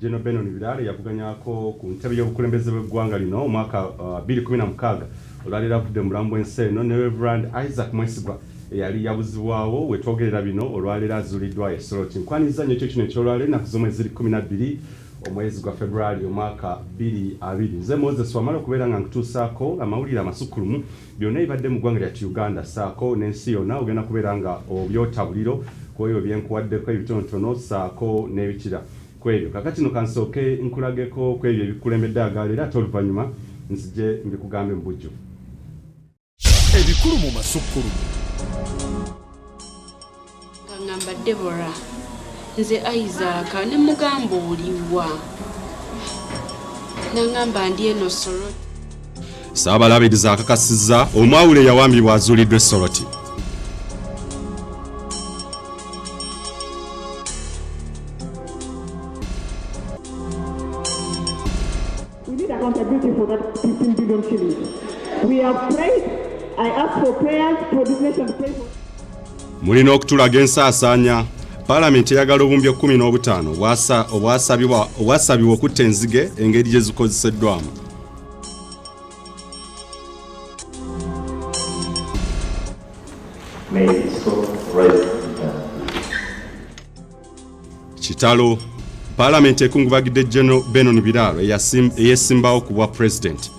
General Benon Birale yavuganyako ku ntebe y'obukulembeze bw'eggwanga lino omwaka 2016 olwalira avudde mu mulambo w'ensi eno ne Reverend Isaac Mwesigwa eyali yabuzibwawo wetwogerera bino olwalira azuuliddwa e Soroti. Nkwaniza nnyo ekyo kino ekyolwaleero ennaku z'omwezi 12 omwezi gwa February omwaka 2020. Nze Moses wamala okubeera nga nkutuusaako amawulire amasukulumu byonna ebibadde mu ggwanga lyattu Uganda saako n'ensi yonna ogenda kubeera nga obyotabuliro ku ebyo byenkuwaddeko ebitonotono saako n'ebikira ku ebyo. Kakati no kansooke nkulageko ku ebyo ebikulembedde agaleero ate oluvannyuma nzije mbikugambe mu bujjuvu. Ebikulu mu masukulumu. Ngamba Deborah nze Isaac ne mugamba oliwa nangamba ndi eno Soroti. Saabalabiriza akakasizza omwawule yawambibwa azuuliddwa e Soroti. We need accountability for that 15 billion shillings. We have prayed. I ask for prayers for this nation to pray for. Mulina okutulaga ensaasaanya. Parliament eyagala obumbi 15 obwasabibwa okutta enzige engeri gye zikozeseddwamu. Kitalo Parliament ekungubagidde General Benon Birale eyesimbawo ku bwa President.